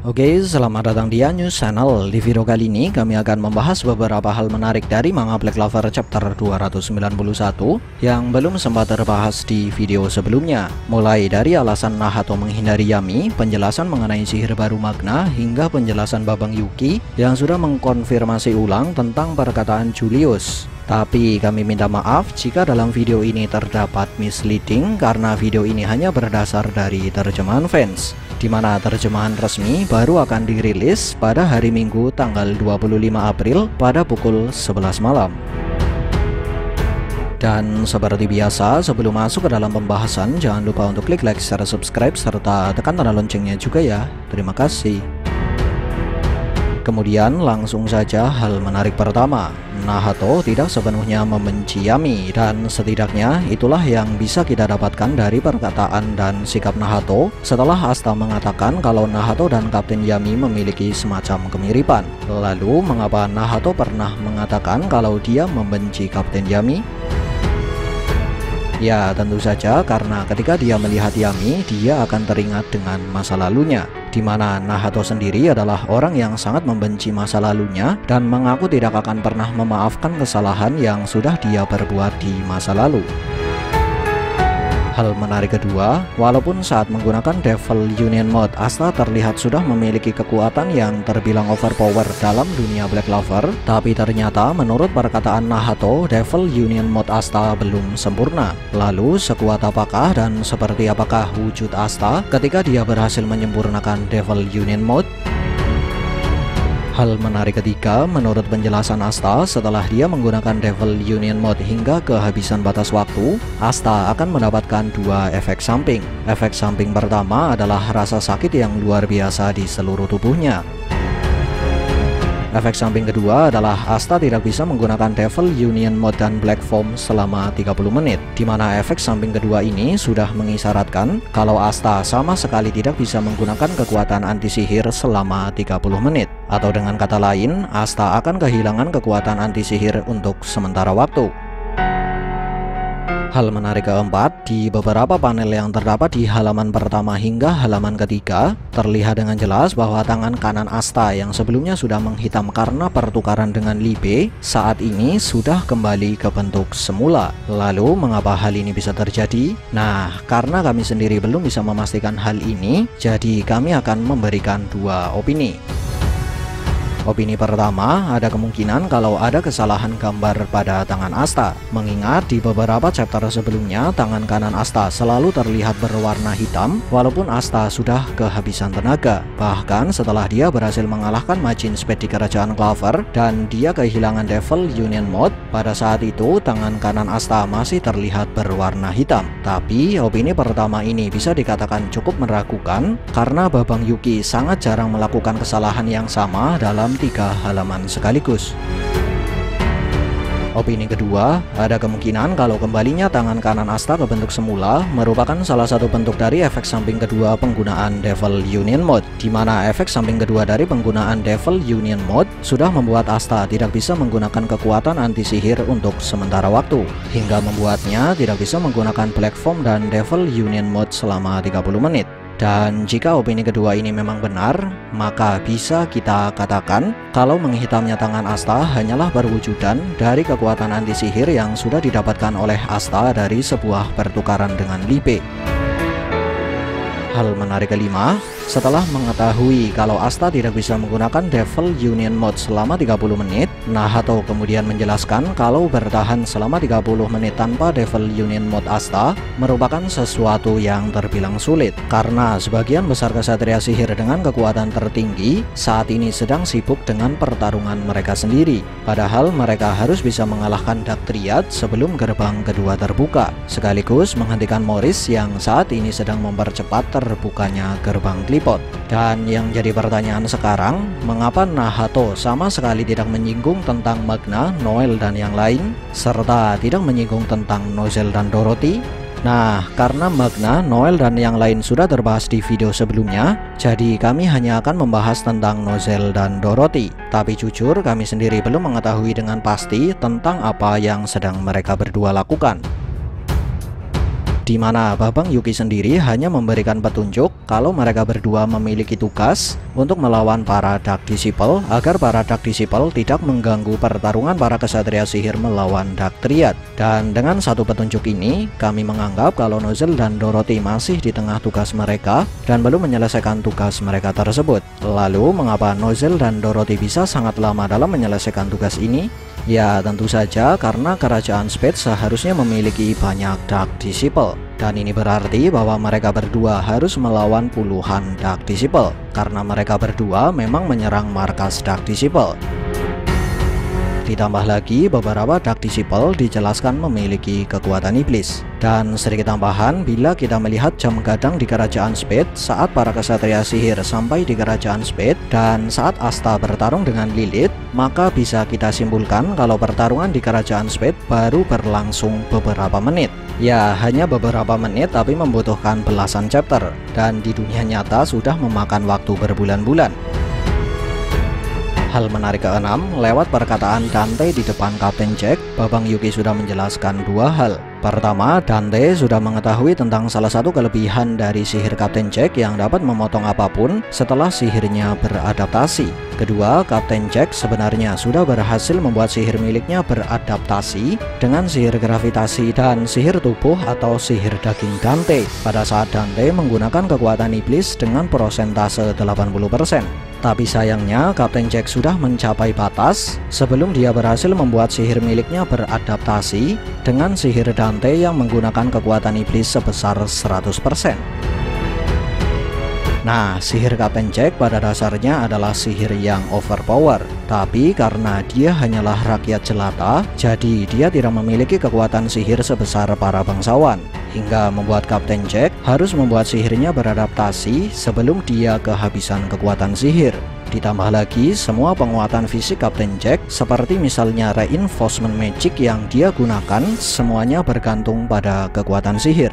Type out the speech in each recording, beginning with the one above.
Oke, selamat datang di News Channel. Di video kali ini kami akan membahas beberapa hal menarik dari manga Black Clover chapter 291 yang belum sempat terbahas di video sebelumnya. Mulai dari alasan Nahato menghindari Yami, penjelasan mengenai sihir baru Magna, hingga penjelasan Babang Yuki yang sudah mengkonfirmasi ulang tentang perkataan Julius. Tapi kami minta maaf jika dalam video ini terdapat misleading karena video ini hanya berdasar dari terjemahan fans, di mana terjemahan resmi baru akan dirilis pada hari Minggu tanggal 25 April pada pukul 11 malam. Dan seperti biasa, sebelum masuk ke dalam pembahasan, jangan lupa untuk klik like, share, subscribe, serta tekan tanda loncengnya juga ya. Terima kasih. Kemudian langsung saja hal menarik pertama, Nahato tidak sepenuhnya membenci Yami, dan setidaknya itulah yang bisa kita dapatkan dari perkataan dan sikap Nahato setelah Asta mengatakan kalau Nahato dan Kapten Yami memiliki semacam kemiripan. Lalu mengapa Nahato pernah mengatakan kalau dia membenci Kapten Yami? Ya, tentu saja karena ketika dia melihat Yami, dia akan teringat dengan masa lalunya, di mana Nahato sendiri adalah orang yang sangat membenci masa lalunya dan mengaku tidak akan pernah memaafkan kesalahan yang sudah dia perbuat di masa lalu. Hal menarik kedua, walaupun saat menggunakan Devil Union Mode, Asta terlihat sudah memiliki kekuatan yang terbilang overpower dalam dunia Black Clover, tapi ternyata menurut perkataan Nahato, Devil Union Mode Asta belum sempurna. Lalu sekuat apakah dan seperti apakah wujud Asta ketika dia berhasil menyempurnakan Devil Union Mode? Hal menarik ketiga, menurut penjelasan Asta, setelah dia menggunakan Devil Union Mode hingga kehabisan batas waktu, Asta akan mendapatkan dua efek samping. Efek samping pertama adalah rasa sakit yang luar biasa di seluruh tubuhnya. Efek samping kedua adalah Asta tidak bisa menggunakan Devil Union Mode dan Black Foam selama 30 menit, di mana efek samping kedua ini sudah mengisyaratkan kalau Asta sama sekali tidak bisa menggunakan kekuatan anti sihir selama 30 menit. Atau dengan kata lain, Asta akan kehilangan kekuatan anti sihir untuk sementara waktu. Hal menarik keempat, di beberapa panel yang terdapat di halaman pertama hingga halaman ketiga, terlihat dengan jelas bahwa tangan kanan Asta yang sebelumnya sudah menghitam karena pertukaran dengan Libe, saat ini sudah kembali ke bentuk semula. Lalu, mengapa hal ini bisa terjadi? Nah, karena kami sendiri belum bisa memastikan hal ini, jadi kami akan memberikan dua opini. Opini pertama, ada kemungkinan kalau ada kesalahan gambar pada tangan Asta. Mengingat di beberapa chapter sebelumnya, tangan kanan Asta selalu terlihat berwarna hitam walaupun Asta sudah kehabisan tenaga. Bahkan setelah dia berhasil mengalahkan Majin Speed di Kerajaan Clover dan dia kehilangan Devil Union Mode, pada saat itu tangan kanan Asta masih terlihat berwarna hitam. Tapi opini pertama ini bisa dikatakan cukup meragukan karena Babang Yuki sangat jarang melakukan kesalahan yang sama dalam 3 halaman sekaligus. Opini kedua, ada kemungkinan kalau kembalinya tangan kanan Asta ke bentuk semula merupakan salah satu bentuk dari efek samping kedua penggunaan Devil Union Mode, di mana efek samping kedua dari penggunaan Devil Union Mode sudah membuat Asta tidak bisa menggunakan kekuatan anti sihir untuk sementara waktu, hingga membuatnya tidak bisa menggunakan Black Foam dan Devil Union Mode selama 30 menit. Dan jika opini kedua ini memang benar, maka bisa kita katakan kalau menghitamnya tangan Asta hanyalah perwujudan dari kekuatan anti sihir yang sudah didapatkan oleh Asta dari sebuah pertukaran dengan Libe. Hal menarik kelima, setelah mengetahui kalau Asta tidak bisa menggunakan Devil Union Mode selama 30 menit, Nahato kemudian menjelaskan kalau bertahan selama 30 menit tanpa Devil Union Mode Asta merupakan sesuatu yang terbilang sulit, karena sebagian besar kesatria sihir dengan kekuatan tertinggi saat ini sedang sibuk dengan pertarungan mereka sendiri. Padahal mereka harus bisa mengalahkan Dark Triad sebelum gerbang kedua terbuka, sekaligus menghentikan Morris yang saat ini sedang mempercepat terbukanya gerbang Clipot. Dan yang jadi pertanyaan sekarang, mengapa Nahato sama sekali tidak menyinggung tentang Magna, Noel dan yang lain, serta tidak menyinggung tentang Nozel dan Dorothy? Nah, karena Magna, Noel dan yang lain sudah terbahas di video sebelumnya, jadi kami hanya akan membahas tentang Nozel dan Dorothy. Tapi jujur, kami sendiri belum mengetahui dengan pasti tentang apa yang sedang mereka berdua lakukan. di mana Babang Yuki sendiri hanya memberikan petunjuk kalau mereka berdua memiliki tugas untuk melawan para Dark Disciple agar para Dark Disciple tidak mengganggu pertarungan para kesatria sihir melawan Dark Triad. Dan dengan satu petunjuk ini, kami menganggap kalau Nozel dan Dorothy masih di tengah tugas mereka dan belum menyelesaikan tugas mereka tersebut. Lalu, mengapa Nozel dan Dorothy bisa sangat lama dalam menyelesaikan tugas ini? Ya, tentu saja karena kerajaan Spade seharusnya memiliki banyak Dark Disciple. Dan ini berarti bahwa mereka berdua harus melawan puluhan Dark Disciple, karena mereka berdua memang menyerang markas Dark Disciple. Ditambah lagi, beberapa Dark Disciple dijelaskan memiliki kekuatan iblis. Dan sedikit tambahan, bila kita melihat jam gadang di kerajaan Spade saat para kesatria sihir sampai di kerajaan Spade dan saat Asta bertarung dengan Lilith, maka bisa kita simpulkan kalau pertarungan di kerajaan Spade baru berlangsung beberapa menit. Ya, hanya beberapa menit tapi membutuhkan belasan chapter, dan di dunia nyata sudah memakan waktu berbulan-bulan. Hal menarik keenam, lewat perkataan Dante di depan Kapten Jack, Babang Yuki sudah menjelaskan dua hal. Pertama, Dante sudah mengetahui tentang salah satu kelebihan dari sihir Kapten Jack yang dapat memotong apapun setelah sihirnya beradaptasi. Kedua, Kapten Jack sebenarnya sudah berhasil membuat sihir miliknya beradaptasi dengan sihir gravitasi dan sihir tubuh atau sihir daging Dante pada saat Dante menggunakan kekuatan iblis dengan persentase 80%. Tapi sayangnya Kapten Jack sudah mencapai batas sebelum dia berhasil membuat sihir miliknya beradaptasi dengan sihir Dante yang menggunakan kekuatan iblis sebesar 100%. Nah, sihir Kapten Jack pada dasarnya adalah sihir yang overpower. Tapi karena dia hanyalah rakyat jelata, jadi dia tidak memiliki kekuatan sihir sebesar para bangsawan, hingga membuat Kapten Jack harus membuat sihirnya beradaptasi sebelum dia kehabisan kekuatan sihir. Ditambah lagi, semua penguatan fisik Kapten Jack seperti misalnya reinforcement magic yang dia gunakan semuanya bergantung pada kekuatan sihir.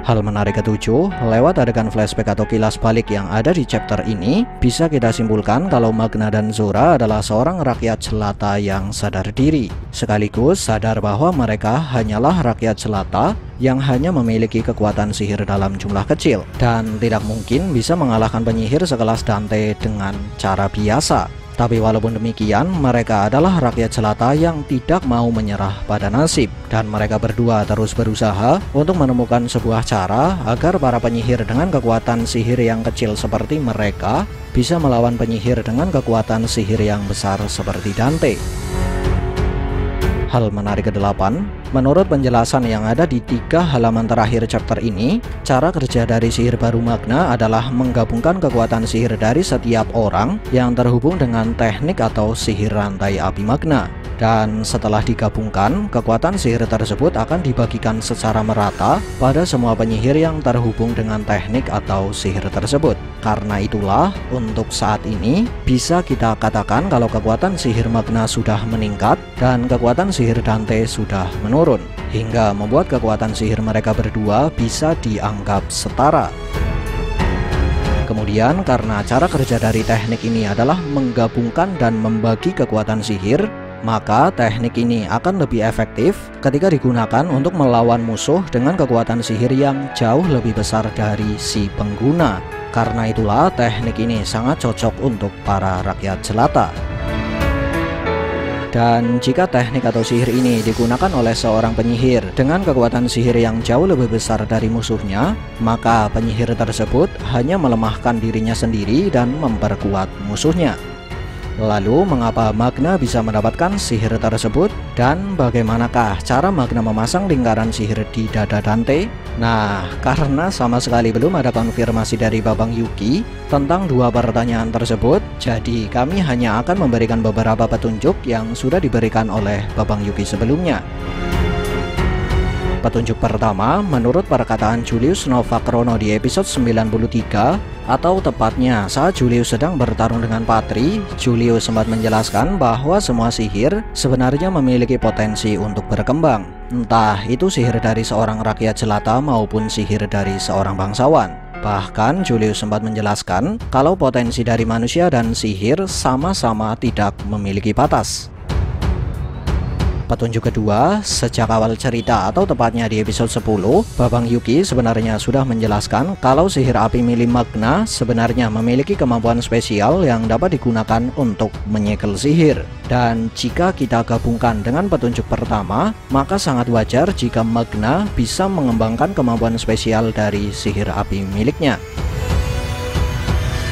Hal menarik ketujuh, lewat adegan flashback atau kilas balik yang ada di chapter ini, bisa kita simpulkan kalau Magna dan Zora adalah seorang rakyat jelata yang sadar diri, sekaligus sadar bahwa mereka hanyalah rakyat jelata yang hanya memiliki kekuatan sihir dalam jumlah kecil, dan tidak mungkin bisa mengalahkan penyihir sekelas Dante dengan cara biasa. Tapi walaupun demikian, mereka adalah rakyat jelata yang tidak mau menyerah pada nasib, dan mereka berdua terus berusaha untuk menemukan sebuah cara agar para penyihir dengan kekuatan sihir yang kecil seperti mereka bisa melawan penyihir dengan kekuatan sihir yang besar seperti Dante. Hal menarik ke-8, menurut penjelasan yang ada di 3 halaman terakhir chapter ini, cara kerja dari sihir baru Magna adalah menggabungkan kekuatan sihir dari setiap orang yang terhubung dengan teknik atau sihir rantai api Magna. Dan setelah digabungkan, kekuatan sihir tersebut akan dibagikan secara merata pada semua penyihir yang terhubung dengan teknik atau sihir tersebut. Karena itulah, untuk saat ini, bisa kita katakan kalau kekuatan sihir Magna sudah meningkat dan kekuatan sihir Dante sudah menurun, hingga membuat kekuatan sihir mereka berdua bisa dianggap setara. Kemudian, karena cara kerja dari teknik ini adalah menggabungkan dan membagi kekuatan sihir, maka teknik ini akan lebih efektif ketika digunakan untuk melawan musuh dengan kekuatan sihir yang jauh lebih besar dari si pengguna. Karena itulah teknik ini sangat cocok untuk para rakyat jelata. Dan jika teknik atau sihir ini digunakan oleh seorang penyihir dengan kekuatan sihir yang jauh lebih besar dari musuhnya, maka penyihir tersebut hanya melemahkan dirinya sendiri dan memperkuat musuhnya. Lalu, mengapa Magna bisa mendapatkan sihir tersebut? Dan bagaimanakah cara Magna memasang lingkaran sihir di dada Dante? Nah, karena sama sekali belum ada konfirmasi dari Babang Yuki tentang 2 pertanyaan tersebut, jadi kami hanya akan memberikan beberapa petunjuk yang sudah diberikan oleh Babang Yuki sebelumnya. Petunjuk pertama, menurut perkataan Julius Novachrono di episode 93, atau tepatnya saat Julius sedang bertarung dengan Patri, Julius sempat menjelaskan bahwa semua sihir sebenarnya memiliki potensi untuk berkembang. Entah itu sihir dari seorang rakyat jelata maupun sihir dari seorang bangsawan. Bahkan Julius sempat menjelaskan kalau potensi dari manusia dan sihir sama-sama tidak memiliki batas. Petunjuk kedua, sejak awal cerita atau tepatnya di episode 10, Babang Yuki sebenarnya sudah menjelaskan kalau sihir api milik Magna sebenarnya memiliki kemampuan spesial yang dapat digunakan untuk menyegel sihir. Dan jika kita gabungkan dengan petunjuk pertama, maka sangat wajar jika Magna bisa mengembangkan kemampuan spesial dari sihir api miliknya.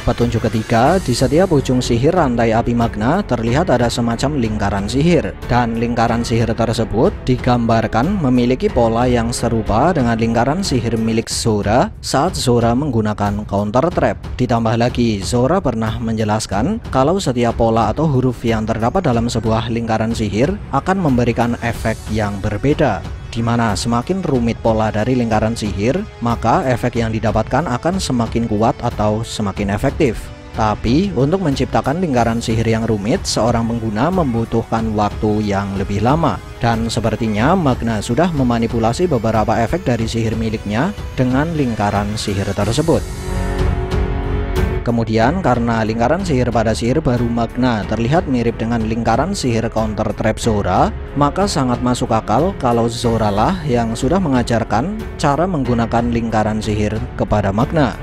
Petunjuk ketiga, di setiap ujung sihir rantai api Magna terlihat ada semacam lingkaran sihir, dan lingkaran sihir tersebut digambarkan memiliki pola yang serupa dengan lingkaran sihir milik Zora saat Zora menggunakan counter trap. Ditambah lagi, Zora pernah menjelaskan kalau setiap pola atau huruf yang terdapat dalam sebuah lingkaran sihir akan memberikan efek yang berbeda, di mana semakin rumit pola dari lingkaran sihir, maka efek yang didapatkan akan semakin kuat atau semakin efektif. Tapi, untuk menciptakan lingkaran sihir yang rumit, seorang pengguna membutuhkan waktu yang lebih lama. Dan sepertinya Magna sudah memanipulasi beberapa efek dari sihir miliknya dengan lingkaran sihir tersebut. Kemudian karena lingkaran sihir pada sihir baru Magna terlihat mirip dengan lingkaran sihir counter trap Zora, maka sangat masuk akal kalau Zora lah yang sudah mengajarkan cara menggunakan lingkaran sihir kepada Magna.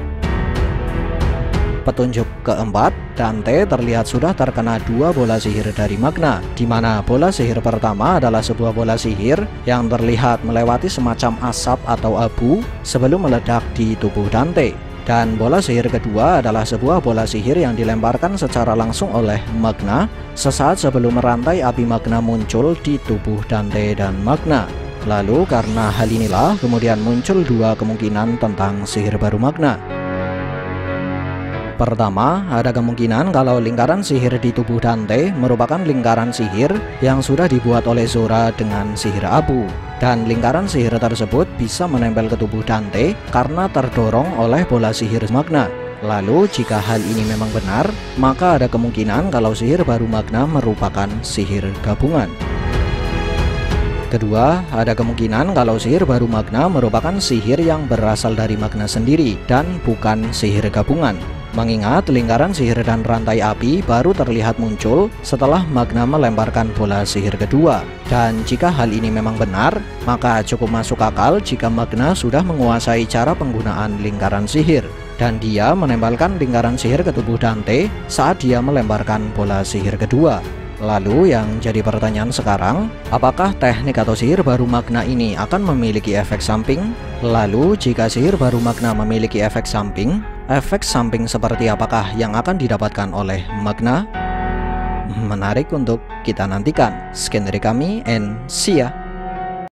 Petunjuk keempat, Dante terlihat sudah terkena 2 bola sihir dari Magna, di mana bola sihir pertama adalah sebuah bola sihir yang terlihat melewati semacam asap atau abu sebelum meledak di tubuh Dante. Dan bola sihir kedua adalah sebuah bola sihir yang dilemparkan secara langsung oleh Magna sesaat sebelum rantai api Magna muncul di tubuh Dante dan Magna. Lalu karena hal inilah kemudian muncul 2 kemungkinan tentang sihir baru Magna. Pertama, ada kemungkinan kalau lingkaran sihir di tubuh Dante merupakan lingkaran sihir yang sudah dibuat oleh Zora dengan sihir abu. Dan lingkaran sihir tersebut bisa menempel ke tubuh Dante karena terdorong oleh bola sihir Magna. Lalu jika hal ini memang benar, maka ada kemungkinan kalau sihir baru Magna merupakan sihir gabungan. Kedua, ada kemungkinan kalau sihir baru Magna merupakan sihir yang berasal dari Magna sendiri dan bukan sihir gabungan. Mengingat lingkaran sihir dan rantai api baru terlihat muncul setelah Magna melemparkan bola sihir kedua. Dan jika hal ini memang benar, maka cukup masuk akal jika Magna sudah menguasai cara penggunaan lingkaran sihir, dan dia menempelkan lingkaran sihir ke tubuh Dante saat dia melemparkan bola sihir kedua. Lalu yang jadi pertanyaan sekarang, apakah teknik atau sihir baru Magna ini akan memiliki efek samping? Lalu jika sihir baru Magna memiliki efek samping seperti apakah yang akan didapatkan oleh Magna? Menarik untuk kita nantikan. Sekian dari kami, and see ya!